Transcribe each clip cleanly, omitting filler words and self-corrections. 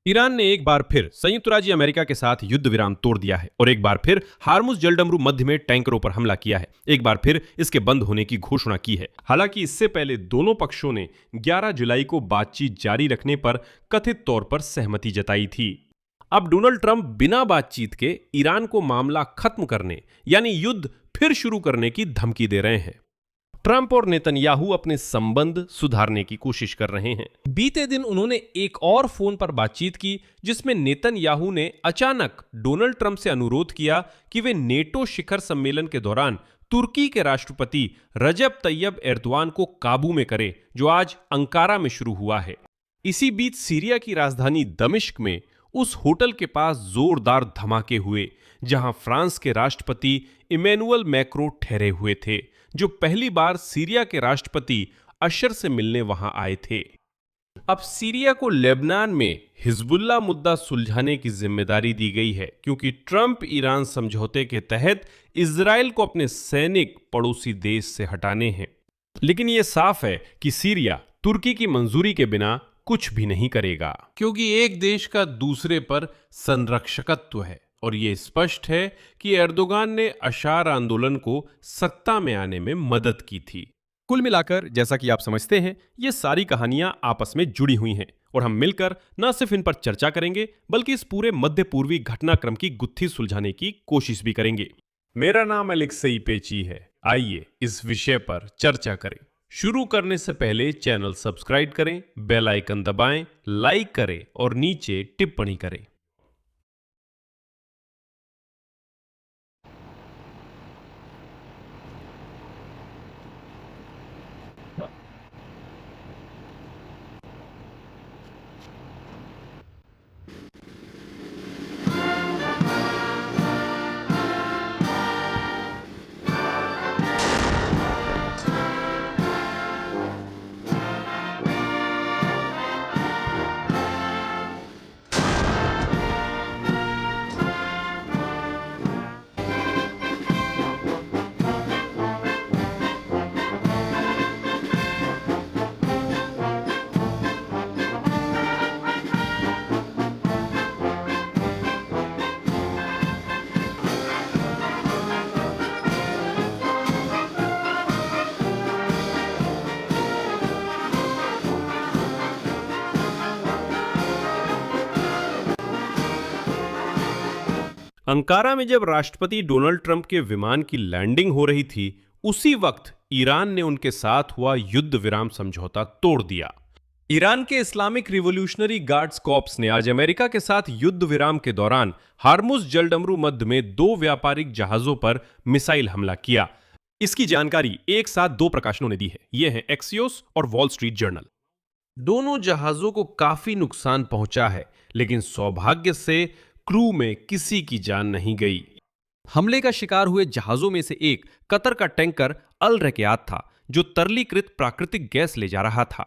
Iran ने एक बार फिर संयुक्त राज्य अमेरिका के साथ युद्ध विराम तोड़ दिया है और एक बार फिर हार्मुज जलडमरू मध्य में टैंकरों पर हमला किया है। एक बार फिर इसके बंद होने की घोषणा की है। हालांकि इससे पहले दोनों पक्षों ने 11 जुलाई को बातचीत जारी रखने पर कथित तौर पर सहमति जताई थी। अब डोनाल्ड ट्रंप बिना बातचीत के ईरान को मामला खत्म करने यानी युद्ध फिर शुरू करने की धमकी दे रहे हैं। ट्रंप और नेतन्याहू अपने संबंध सुधारने की कोशिश कर रहे हैं। बीते दिन उन्होंने एक और फोन पर बातचीत की जिसमें नेतन्याहू ने अचानक डोनाल्ड ट्रंप से अनुरोध किया कि वे नेटो शिखर सम्मेलन के दौरान तुर्की के राष्ट्रपति रजब तैयब एर्दोआन को काबू में करें, जो आज अंकारा में शुरू हुआ है। इसी बीच सीरिया की राजधानी दमिश्क में उस होटल के पास जोरदार धमाके हुए जहां फ्रांस के राष्ट्रपति इमैनुअल मैक्रों ठहरे हुए थे, जो पहली बार सीरिया के राष्ट्रपति अशर से मिलने वहां आए थे। अब सीरिया को लेबनान में हिजबुल्लाह मुद्दा सुलझाने की जिम्मेदारी दी गई है, क्योंकि ट्रंप ईरान समझौते के तहत इजराइल को अपने सैनिक पड़ोसी देश से हटाने हैं। लेकिन यह साफ है कि सीरिया तुर्की की मंजूरी के बिना कुछ भी नहीं करेगा, क्योंकि एक देश का दूसरे पर संरक्षकत्व है और ये स्पष्ट है कि एर्दोगान ने अशार आंदोलन को सत्ता में आने में मदद की थी। कुल मिलाकर जैसा कि आप समझते हैं, ये सारी कहानियां आपस में जुड़ी हुई हैं और हम मिलकर न सिर्फ इन पर चर्चा करेंगे बल्कि इस पूरे मध्य पूर्वी घटनाक्रम की गुत्थी सुलझाने की कोशिश भी करेंगे। मेरा नाम अलेक्सेई पेची है। आइए इस विषय पर चर्चा करें। शुरू करने से पहले चैनल सब्सक्राइब करें, बेल आइकन दबाएं, लाइक करें और नीचे टिप्पणी करें। अंकारा में जब राष्ट्रपति डोनाल्ड ट्रंप के विमान की लैंडिंग हो रही थी, उसी वक्त ईरान ने उनके साथ हुआ युद्ध विराम समझौता तोड़ दिया। ईरान के इस्लामिक रिवॉल्यूशनरी गार्ड्स कॉर्प्स ने आज अमेरिका के साथ युद्ध विराम के दौरान हार्मुज जलडमरू मध्य में 2 व्यापारिक जहाजों पर मिसाइल हमला किया। इसकी जानकारी एक साथ 2 प्रकाशनों ने दी है। ये हैं एक्सियोस और वॉल स्ट्रीट जर्नल। दोनों जहाजों को काफी नुकसान पहुंचा है, लेकिन सौभाग्य से क्रू में किसी की जान नहीं गई। हमले का शिकार हुए जहाजों में से एक कतर का टैंकर अल रकयात था, जो तरलीकृत प्राकृतिक गैस ले जा रहा था।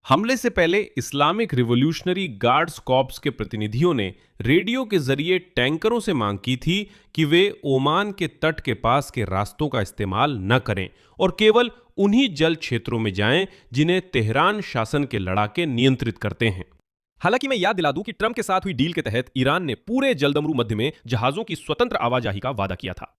हमले से पहले इस्लामिक रिवॉल्यूशनरी गार्ड्स कॉर्प्स के प्रतिनिधियों ने रेडियो के जरिए टैंकरों से मांग की थी कि वे ओमान के तट के पास के रास्तों का इस्तेमाल न करें और केवल उन्हीं जल क्षेत्रों में जाएं जिन्हें तेहरान शासन के लड़ाके नियंत्रित करते हैं। हालांकि मैं याद दिला दूं कि ट्रंप के साथ हुई डील के तहत ईरान ने पूरे जलडमरू मध्य में जहाजों की स्वतंत्र आवाजाही का वादा किया था।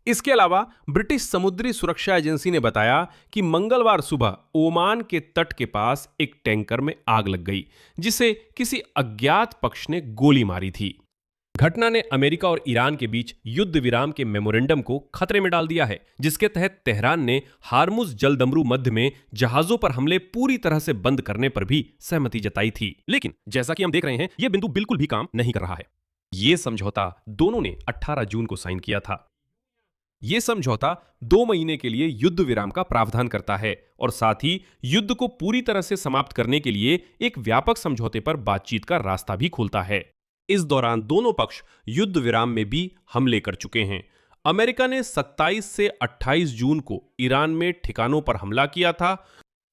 इसके अलावा ब्रिटिश समुद्री सुरक्षा एजेंसी ने बताया कि मंगलवार सुबह ओमान के तट के पास एक टैंकर में आग लग गई, जिसे किसी अज्ञात पक्ष ने गोली मारी थी। घटना ने अमेरिका और ईरान के बीच युद्ध विराम के मेमोरेंडम को खतरे में डाल दिया है, जिसके तहत तेहरान ने हार्मुज जलडमरू मध्य में जहाजों पर हमले पूरी तरह से बंद करने पर भी सहमति जताई थी। लेकिन जैसा कि हम देख रहे हैं, यह बिंदु बिल्कुल भी काम नहीं कर रहा है। यह समझौता दोनों ने 18 जून को साइन किया था। यह समझौता 2 महीने के लिए युद्ध विराम का प्रावधान करता है और साथ ही युद्ध को पूरी तरह से समाप्त करने के लिए एक व्यापक समझौते पर बातचीत का रास्ता भी खोलता है। इस दौरान दोनों पक्ष युद्ध विराम में भी हमले कर चुके हैं। अमेरिका ने 27 से 28 जून को ईरान में ठिकानों पर हमला किया था।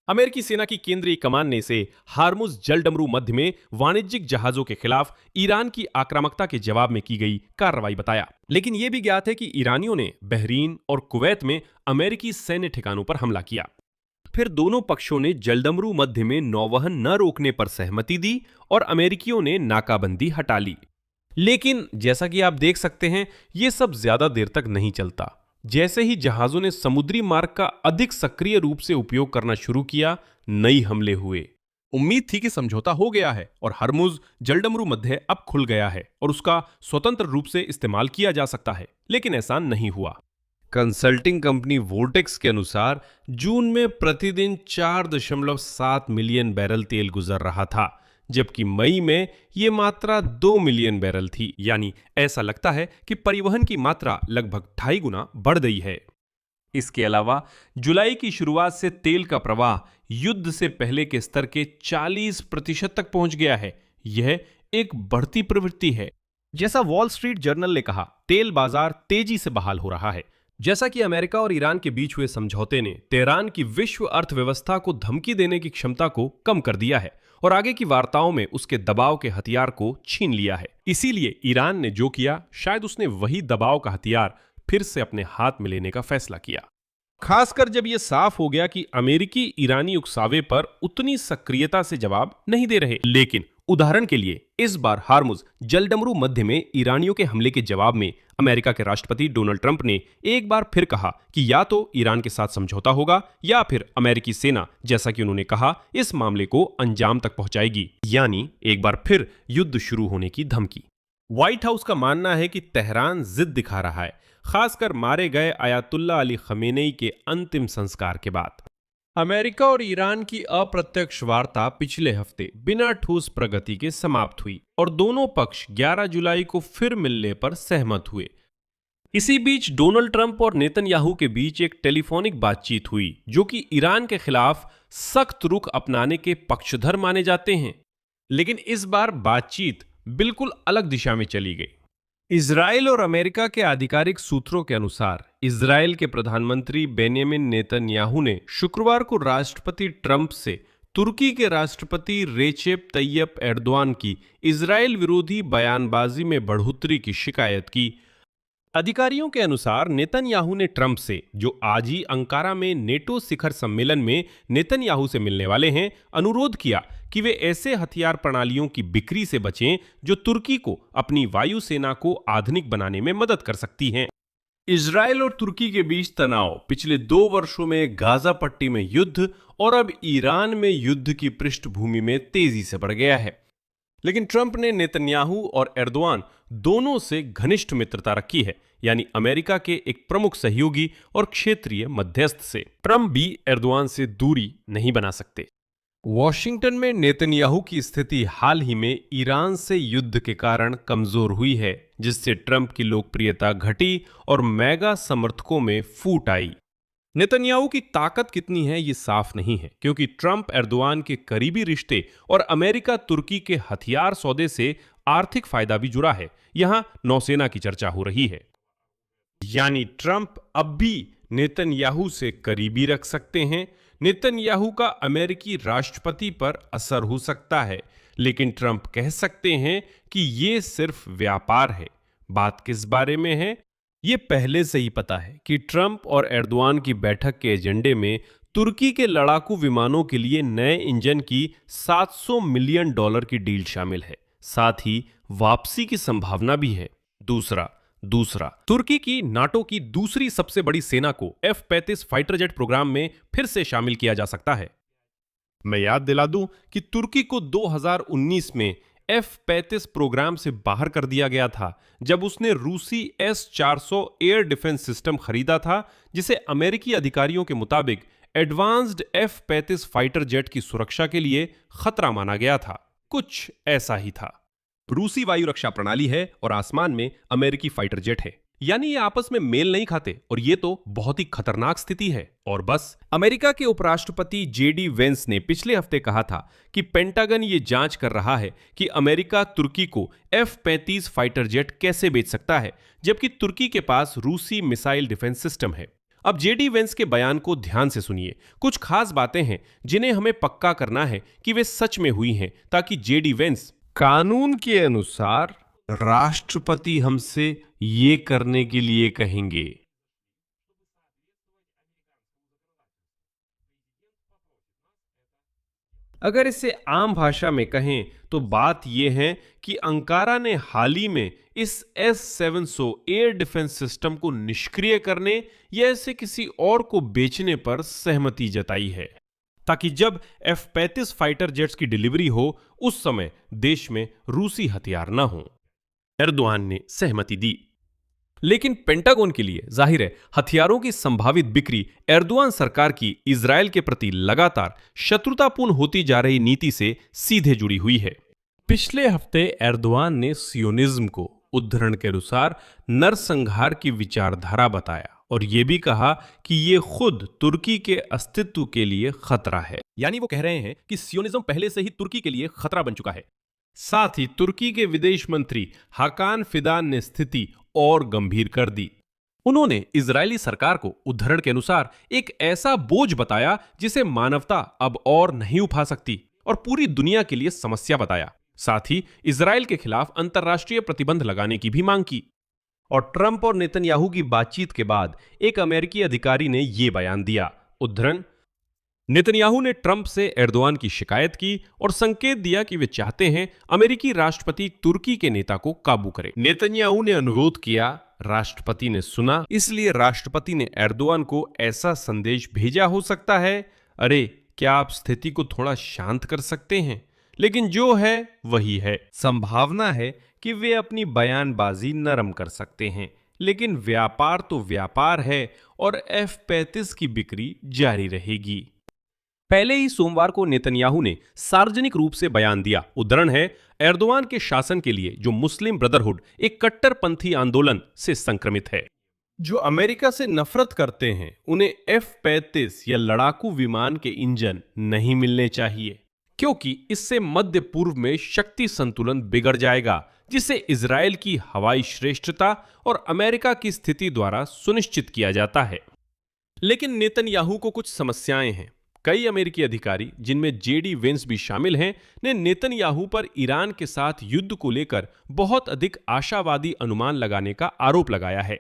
अमेरिकी सेना की केंद्रीय कमान ने इसे हार्मुज जलडमरू मध्य में वाणिज्यिक जहाजों के खिलाफ ईरान की आक्रामकता के जवाब में की गई कार्रवाई बताया। लेकिन यह भी ज्ञात है कि ईरानियों ने बहरीन और कुवैत में अमेरिकी सैन्य ठिकानों पर हमला किया। फिर दोनों पक्षों ने जलडमरू मध्य में नौवहन न रोकने पर सहमति दी और अमेरिकियों ने नाकाबंदी हटा ली। लेकिन जैसा कि आप देख सकते हैं, यह सब ज्यादा देर तक नहीं चलता। जैसे ही जहाजों ने समुद्री मार्ग का अधिक सक्रिय रूप से उपयोग करना शुरू किया, नई हमले हुए। उम्मीद थी कि समझौता हो गया है और हरमुज जलडमरू मध्य अब खुल गया है और उसका स्वतंत्र रूप से इस्तेमाल किया जा सकता है, लेकिन ऐसा नहीं हुआ। कंसल्टिंग कंपनी वोर्टेक्स के अनुसार जून में प्रतिदिन 4.7 मिलियन बैरल तेल गुजर रहा था, जबकि मई में यह मात्रा 2 मिलियन बैरल थी। यानी ऐसा लगता है कि परिवहन की मात्रा लगभग 2.5 गुना बढ़ गई है। इसके अलावा जुलाई की शुरुआत से तेल का प्रवाह युद्ध से पहले के स्तर के 40% तक पहुंच गया है। यह एक बढ़ती प्रवृत्ति है। जैसा वॉल स्ट्रीट जर्नल ने कहा, तेल बाजार तेजी से बहाल हो रहा है। जैसा कि अमेरिका और ईरान के बीच हुए समझौते ने तेहरान की विश्व अर्थव्यवस्था को धमकी देने की क्षमता को कम कर दिया है और आगे की वार्ताओं में उसके दबाव के हथियार को छीन लिया है। इसीलिए ईरान ने जो किया, शायद उसने वही दबाव का हथियार फिर से अपने हाथ में लेने का फैसला किया। खासकर जब यह साफ हो गया कि अमेरिकी ईरानी उकसावे पर उतनी सक्रियता से जवाब नहीं दे रहे। लेकिन उदाहरण के लिए इस बार हार्मुज जलडमरू मध्य में ईरानियों के हमले के जवाब में अमेरिका के राष्ट्रपति डोनाल्ड ट्रंप ने एक बार फिर कहा कि या तो ईरान के साथ समझौता होगा या फिर अमेरिकी सेना, जैसा कि उन्होंने कहा, इस मामले को अंजाम तक पहुंचाएगी। यानी एक बार फिर युद्ध शुरू होने की धमकी। व्हाइट हाउस का मानना है कि तेहरान जिद दिखा रहा है, खासकर मारे गए आयतुल्ला अली खमेनेई के अंतिम संस्कार के बाद। अमेरिका और ईरान की अप्रत्यक्ष वार्ता पिछले हफ्ते बिना ठोस प्रगति के समाप्त हुई और दोनों पक्ष 11 जुलाई को फिर मिलने पर सहमत हुए। इसी बीच डोनाल्ड ट्रंप और नेतन्याहू के बीच एक टेलीफोनिक बातचीत हुई, जो कि ईरान के खिलाफ सख्त रुख अपनाने के पक्षधर माने जाते हैं। लेकिन इस बार बातचीत बिल्कुल अलग दिशा में चली गई। इजराइल और अमेरिका के आधिकारिक सूत्रों के अनुसार इजराइल के प्रधानमंत्री बेंयामिन नेतन्याहू ने शुक्रवार को राष्ट्रपति ट्रंप से तुर्की के राष्ट्रपति रेचेप तैयप एर्दोआन की इजराइल विरोधी बयानबाजी में बढ़ोतरी की शिकायत की। अधिकारियों के अनुसार नेतन्याहू ने ट्रंप से, जो आज ही अंकारा में नेटो शिखर सम्मेलन में नेतन्याहू से मिलने वाले हैं, अनुरोध किया कि वे ऐसे हथियार प्रणालियों की बिक्री से बचें जो तुर्की को अपनी वायुसेना को आधुनिक बनाने में मदद कर सकती हैं। इजराइल और तुर्की के बीच तनाव पिछले 2 वर्षों में गाजा पट्टी में युद्ध और अब ईरान में युद्ध की पृष्ठभूमि में तेजी से बढ़ गया है। लेकिन ट्रंप ने नेतन्याहू और एर्दोआन दोनों से घनिष्ठ मित्रता रखी है, यानी अमेरिका के एक प्रमुख सहयोगी और क्षेत्रीय मध्यस्थ से। ट्रंप भी एर्दोआन से दूरी नहीं बना सकते। वॉशिंगटन में नेतन्याहू की स्थिति हाल ही में ईरान से युद्ध के कारण कमजोर हुई है, जिससे ट्रंप की लोकप्रियता घटी और मेगा समर्थकों में फूट आई। नेतन्याहू की ताकत कितनी है ये साफ नहीं है, क्योंकि ट्रंप एर्दोआन के करीबी रिश्ते और अमेरिका तुर्की के हथियार सौदे से आर्थिक फायदा भी जुड़ा है। यहां नौसेना की चर्चा हो रही है। यानी ट्रंप अब भी नेतन्याहू से करीबी रख सकते हैं। नेतन्याहू का अमेरिकी राष्ट्रपति पर असर हो सकता है, लेकिन ट्रंप कह सकते हैं कि ये सिर्फ व्यापार है। बात किस बारे में है? ये पहले से ही पता है कि ट्रंप और एर्दोआन की बैठक के एजेंडे में तुर्की के लड़ाकू विमानों के लिए नए इंजन की $700 मिलियन की डील शामिल है। साथ ही वापसी की संभावना भी है। दूसरा, तुर्की की नाटो की दूसरी सबसे बड़ी सेना को F-35 फाइटर जेट प्रोग्राम में फिर से शामिल किया जा सकता है। मैं याद दिला दूं कि तुर्की को 2019 में F-35 प्रोग्राम से बाहर कर दिया गया था, जब उसने रूसी S-400 एयर डिफेंस सिस्टम खरीदा था, जिसे अमेरिकी अधिकारियों के मुताबिक एडवांस्ड F-35 फाइटर जेट की सुरक्षा के लिए खतरा माना गया था। कुछ ऐसा ही था। रूसी वायु रक्षा प्रणाली है और आसमान में अमेरिकी फाइटर जेट है, यानी ये आपस में मेल नहीं खाते और ये तो बहुत ही खतरनाक स्थिति है। और बस अमेरिका के उपराष्ट्रपति JD वेंस ने पिछले हफ्ते कहा था कि पेंटागन ये जांच कर रहा है कि अमेरिका तुर्की को F-35 फाइटर जेट कैसे बेच सकता है, जबकि तुर्की के पास रूसी मिसाइल डिफेंस सिस्टम है। अब JD वेंस के बयान को ध्यान से सुनिए। कुछ खास बातें हैं जिन्हें हमें पक्का करना है कि वे सच में हुई हैं, ताकि JD वेंस, कानून के अनुसार राष्ट्रपति हमसे ये करने के लिए कहेंगे। अगर इसे आम भाषा में कहें तो बात यह है कि अंकारा ने हाल ही में इस S-700 एयर डिफेंस सिस्टम को निष्क्रिय करने या इसे किसी और को बेचने पर सहमति जताई है, ताकि जब F-35 फाइटर जेट्स की डिलीवरी हो उस समय देश में रूसी हथियार न हो। एर्दोआन ने सहमति दी, लेकिन पेंटागन के लिए जाहिर है हथियारों की संभावित बिक्री एर्दोआन सरकार की इजरायल के प्रति लगातार शत्रुतापूर्ण होती जा रही नीति से सीधे जुड़ी हुई है। पिछले हफ्ते एर्दोआन ने सियोनिज्म को उद्धरण के अनुसार नरसंहार की विचारधारा बताया और यह भी कहा कि यह खुद तुर्की के अस्तित्व के लिए खतरा है। यानी वो कह रहे हैं कि सियोनिज्म पहले से ही तुर्की के लिए खतरा बन चुका है। साथ ही तुर्की के विदेश मंत्री हाकान फिदान ने स्थिति और गंभीर कर दी। उन्होंने इजरायली सरकार को उद्धरण के अनुसार एक ऐसा बोझ बताया जिसे मानवता अब और नहीं उठा सकती और पूरी दुनिया के लिए समस्या बताया। साथ ही इजरायल के खिलाफ अंतर्राष्ट्रीय प्रतिबंध लगाने की भी मांग की। और ट्रंप और नेतन्याहू की बातचीत के बाद एक अमेरिकी अधिकारी ने यह बयान दिया, उद्धरण, नेतन्याहू ने ट्रंप से एर्दोआन की शिकायत की और संकेत दिया कि वे चाहते हैं अमेरिकी राष्ट्रपति तुर्की के नेता को काबू करे। नेतन्याहू ने अनुरोध किया, राष्ट्रपति ने सुना, इसलिए राष्ट्रपति ने एर्दोआन को ऐसा संदेश भेजा हो सकता है, अरे क्या आप स्थिति को थोड़ा शांत कर सकते हैं? लेकिन जो है वही है। संभावना है कि वे अपनी बयानबाजी नरम कर सकते हैं, लेकिन व्यापार तो व्यापार है और F-35 की बिक्री जारी रहेगी। पहले ही सोमवार को नेतन्याहू ने सार्वजनिक रूप से बयान दिया, उद्धरण है, एर्दोआन के शासन के लिए जो मुस्लिम ब्रदरहुड एक कट्टरपंथी आंदोलन से संक्रमित है। जो अमेरिका से नफरत करते हैं उन्हें F-35 या लड़ाकू विमान के इंजन नहीं मिलने चाहिए, क्योंकि इससे मध्य पूर्व में शक्ति संतुलन बिगड़ जाएगा, जिसे इजरायल की हवाई श्रेष्ठता और अमेरिका की स्थिति द्वारा सुनिश्चित किया जाता है। लेकिन नेतन्याहू को कुछ समस्याएं हैं। कई अमेरिकी अधिकारी, जिनमें जेडी वेंस भी शामिल हैं, ने नेतन्याहू पर ईरान के साथ युद्ध को लेकर बहुत अधिक आशावादी अनुमान लगाने का आरोप लगाया है।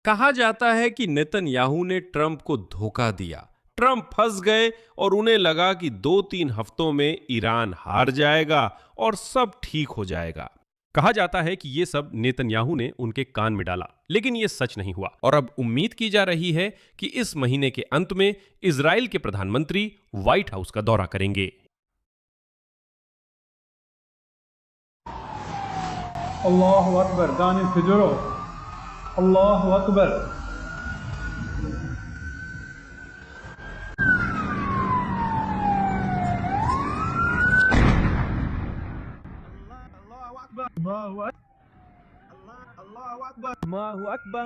कहा जाता है कि नेतन्याहू ने ट्रंप को धोखा दिया, ट्रंप फंस गए और उन्हें लगा कि 2-3 हफ्तों में ईरान हार जाएगा और सब ठीक हो जाएगा। कहा जाता है कि यह सब नेतन्याहू ने उनके कान में डाला, लेकिन यह सच नहीं हुआ और अब उम्मीद की जा रही है कि इस महीने के अंत में इजरायल के प्रधानमंत्री व्हाइट हाउस का दौरा करेंगे। अल्लाहु अकबर, दानिश खजूरो, अल्लाहु Akbar. Allahu Akbar. Allahu Akbar.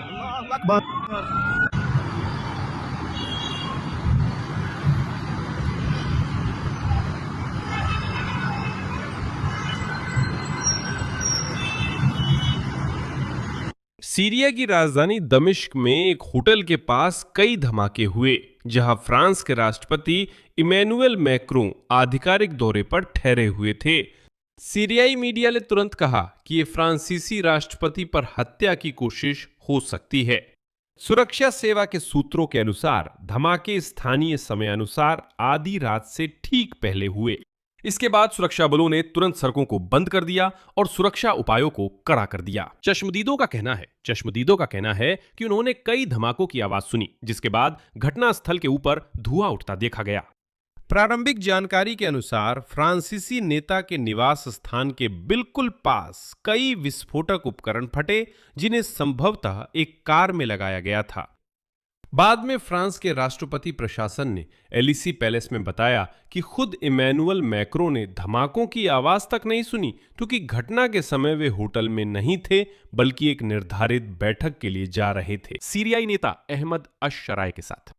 Allahu Akbar. Syria की राजधानी दमिश्क में एक होटल के पास कई धमाके हुए, जहां फ्रांस के राष्ट्रपति इमैनुअल मैक्रों आधिकारिक दौरे पर ठहरे हुए थे। सीरियाई मीडिया ने तुरंत कहा कि ये फ्रांसीसी राष्ट्रपति पर हत्या की कोशिश हो सकती है। सुरक्षा सेवा के सूत्रों के अनुसार धमाके स्थानीय समय अनुसार आधी रात से ठीक पहले हुए। इसके बाद सुरक्षा बलों ने तुरंत सड़कों को बंद कर दिया और सुरक्षा उपायों को कड़ा कर दिया। चश्मदीदों का कहना है कि उन्होंने कई धमाकों की आवाज सुनी, जिसके बाद घटनास्थल के ऊपर धुआं उठता देखा गया। प्रारंभिक जानकारी के अनुसार फ्रांसीसी नेता के निवास स्थान के बिल्कुल पास कई विस्फोटक उपकरण फटे, जिन्हें संभवतः एक कार में लगाया गया था। बाद में फ्रांस के राष्ट्रपति प्रशासन ने एलिसी पैलेस में बताया कि खुद इमैनुअल मैक्रों ने धमाकों की आवाज तक नहीं सुनी, क्योंकि घटना के समय वे होटल में नहीं थे बल्कि एक निर्धारित बैठक के लिए जा रहे थे, सीरियाई नेता अहमद अश-शराय के साथ।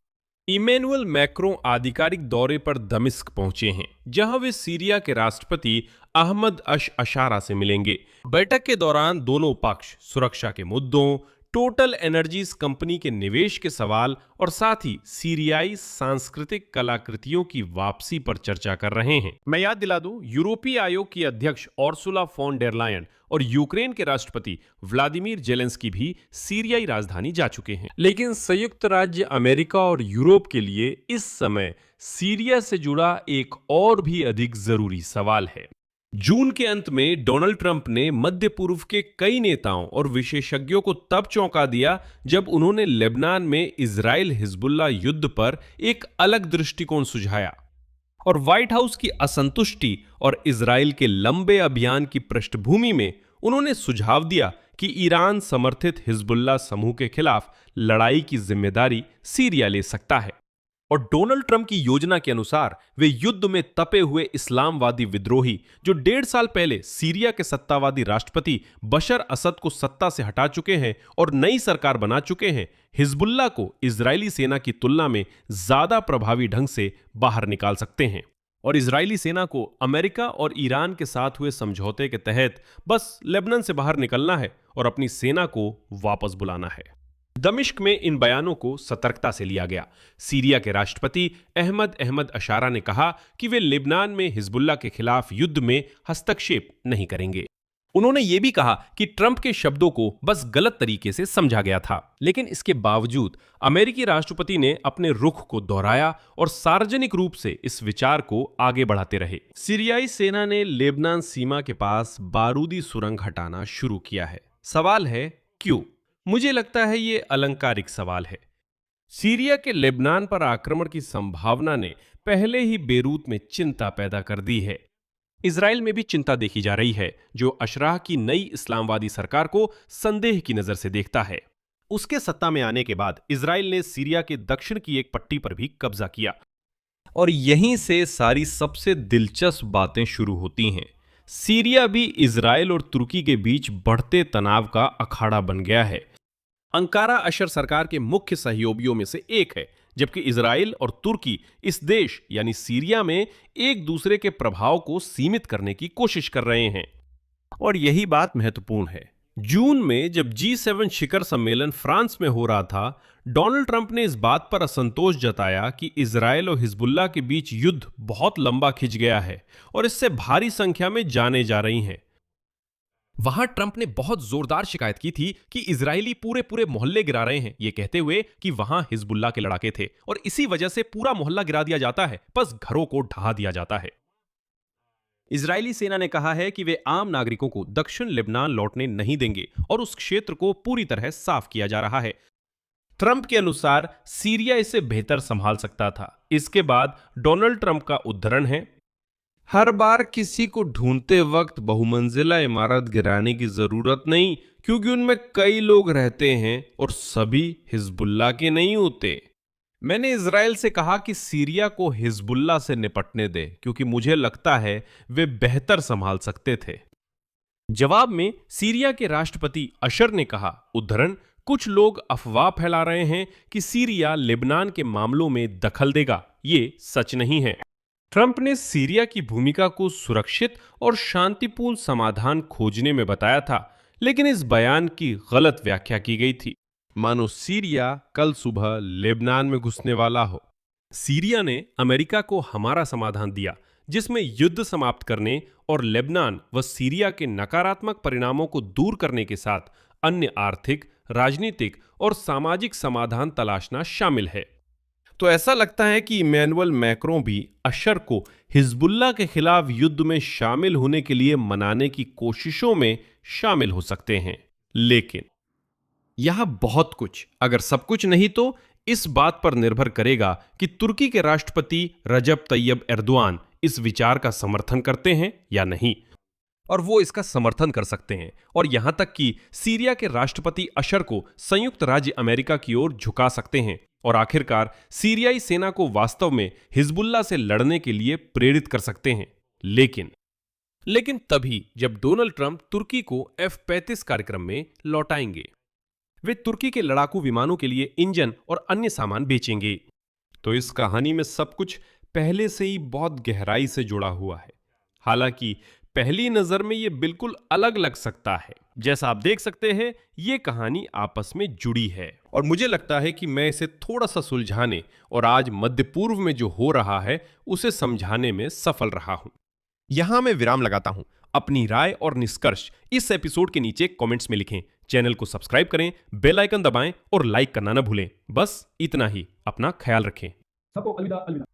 इमैनुअल मैक्रों आधिकारिक दौरे पर दमिश्क पहुंचे हैं, जहां वे सीरिया के राष्ट्रपति अहमद अश-अशारा से मिलेंगे। बैठक के दौरान दोनों पक्ष सुरक्षा के मुद्दों, टोटल एनर्जीज कंपनी के निवेश के सवाल और साथ ही सीरियाई सांस्कृतिक कलाकृतियों की वापसी पर चर्चा कर रहे हैं। मैं याद दिला दूं, यूरोपीय आयोग की अध्यक्ष उर्सुला फॉन डेर लायन और यूक्रेन के राष्ट्रपति व्लादिमीर जेलेंस्की भी सीरियाई राजधानी जा चुके हैं। लेकिन संयुक्त राज्य अमेरिका और यूरोप के लिए इस समय सीरिया से जुड़ा एक और भी अधिक जरूरी सवाल है। जून के अंत में डोनाल्ड ट्रंप ने मध्य पूर्व के कई नेताओं और विशेषज्ञों को तब चौंका दिया जब उन्होंने लेबनान में इजराइल हिजबुल्लाह युद्ध पर एक अलग दृष्टिकोण सुझाया और व्हाइट हाउस की असंतुष्टि और इजराइल के लंबे अभियान की पृष्ठभूमि में उन्होंने सुझाव दिया कि ईरान समर्थित हिजबुल्लाह समूह के खिलाफ लड़ाई की जिम्मेदारी सीरिया ले सकता है। और डोनाल्ड ट्रंप की योजना के अनुसार वे युद्ध में तपे हुए इस्लामवादी विद्रोही जो 1.5 साल पहले सीरिया के सत्तावादी राष्ट्रपति बशर असद को सत्ता से हटा चुके हैं और नई सरकार बना चुके हैं, हिजबुल्लाह को इजरायली सेना की तुलना में ज्यादा प्रभावी ढंग से बाहर निकाल सकते हैं। और इजरायली सेना को अमेरिका और ईरान के साथ हुए समझौते के तहत बस लेबनान से बाहर निकलना है और अपनी सेना को वापस बुलाना है। दमिश्क में इन बयानों को सतर्कता से लिया गया। सीरिया के राष्ट्रपति अहमद अशारा ने कहा कि वे लेबनान में हिजबुल्लाह के खिलाफ युद्ध में हस्तक्षेप नहीं करेंगे। उन्होंने ये भी कहा कि ट्रंप के शब्दों को बस गलत तरीके से समझा गया था, लेकिन इसके बावजूद अमेरिकी राष्ट्रपति ने अपने रुख को दोहराया और सार्वजनिक रूप से इस विचार को आगे बढ़ाते रहे। सीरियाई सेना ने लेबनान सीमा के पास बारूदी सुरंग हटाना शुरू किया है। सवाल है क्यों? मुझे लगता है ये अलंकारिक सवाल है। सीरिया के लेबनान पर आक्रमण की संभावना ने पहले ही बेरूत में चिंता पैदा कर दी है। इजराइल में भी चिंता देखी जा रही है, जो अशराह की नई इस्लामवादी सरकार को संदेह की नजर से देखता है। उसके सत्ता में आने के बाद इजराइल ने सीरिया के दक्षिण की एक पट्टी पर भी कब्जा किया और यहीं से सारी सबसे दिलचस्प बातें शुरू होती हैं। सीरिया भी इजराइल और तुर्की के बीच बढ़ते तनाव का अखाड़ा बन गया है। अंकारा अशर सरकार के मुख्य सहयोगियों में से एक है, जबकि इजराइल और तुर्की इस देश यानी सीरिया में एक दूसरे के प्रभाव को सीमित करने की कोशिश कर रहे हैं। और यही बात महत्वपूर्ण है। जून में जब G7 शिखर सम्मेलन फ्रांस में हो रहा था, डोनाल्ड ट्रंप ने इस बात पर असंतोष जताया कि इजराइल और हिजबुल्लाह के बीच युद्ध बहुत लंबा खिंच गया है और इससे भारी संख्या में जानें जा रही हैं। वहां ट्रंप ने बहुत जोरदार शिकायत की थी कि इजरायली पूरे मोहल्ले गिरा रहे हैं, ये कहते हुए कि वहां हिजबुल्लाह के लड़ाके थे और इसी वजह से पूरा मोहल्ला गिरा दिया जाता है, बस घरों को ढहा दिया जाता है। इजरायली सेना ने कहा है कि वे आम नागरिकों को दक्षिण लेबनान लौटने नहीं देंगे और उस क्षेत्र को पूरी तरह साफ किया जा रहा है। ट्रंप के अनुसार सीरिया इसे बेहतर संभाल सकता था। इसके बाद डोनाल्ड ट्रंप का उद्धरण है, हर बार किसी को ढूंढते वक्त बहुमंजिला इमारत गिराने की जरूरत नहीं, क्योंकि उनमें कई लोग रहते हैं और सभी हिजबुल्लाह के नहीं होते। मैंने इजराइल से कहा कि सीरिया को हिजबुल्लाह से निपटने दे, क्योंकि मुझे लगता है वे बेहतर संभाल सकते थे। जवाब में सीरिया के राष्ट्रपति अशर ने कहा, उद्धरण, कुछ लोग अफवाह फैला रहे हैं कि सीरिया लेबनान के मामलों में दखल देगा। ये सच नहीं है। ट्रंप ने सीरिया की भूमिका को सुरक्षित और शांतिपूर्ण समाधान खोजने में बताया था, लेकिन इस बयान की गलत व्याख्या की गई थी, मानो सीरिया कल सुबह लेबनान में घुसने वाला हो। सीरिया ने अमेरिका को हमारा समाधान दिया, जिसमें युद्ध समाप्त करने और लेबनान व सीरिया के नकारात्मक परिणामों को दूर करने के साथ अन्य आर्थिक, राजनीतिक और सामाजिक समाधान तलाशना शामिल है। तो ऐसा लगता है कि इमैनुअल मैक्रों भी अशर को हिजबुल्लाह के खिलाफ युद्ध में शामिल होने के लिए मनाने की कोशिशों में शामिल हो सकते हैं। लेकिन यह बहुत कुछ, अगर सब कुछ नहीं तो इस बात पर निर्भर करेगा कि तुर्की के राष्ट्रपति रजब तैयब एर्दोआन इस विचार का समर्थन करते हैं या नहीं, और वो इसका समर्थन कर सकते हैं और यहां तक कि सीरिया के राष्ट्रपति अशर को संयुक्त राज्य अमेरिका की ओर झुका सकते हैं और आखिरकार सीरियाई सेना को वास्तव में हिजबुल्लाह से लड़ने के लिए प्रेरित कर सकते हैं। लेकिन तभी जब डोनाल्ड ट्रंप तुर्की को F-35 कार्यक्रम में लौटाएंगे। वे तुर्की के लड़ाकू विमानों के लिए इंजन और अन्य सामान बेचेंगे। तो इस कहानी में सब कुछ पहले से ही बहुत गहराई से जुड़ा हुआ है। हालांकि पहली नजर में ये बिल्कुल अलग लग सकता है। जैसा आप देख सकते हैं, ये कहानी आपस में जुड़ी है और मुझे लगता है कि मैं इसे थोड़ा सा सुलझाने और आज मध्य पूर्व में जो हो रहा है उसे समझाने में सफल रहा हूं। यहां मैं विराम लगाता हूं। अपनी राय और निष्कर्ष इस एपिसोड के नीचे कमेंट्स में लिखें। चैनल को सब्सक्राइब करें, बेल आइकन दबाएं और लाइक करना न भूलें। बस इतना ही। अपना ख्याल रखें। सबको अलविदा अलविदा।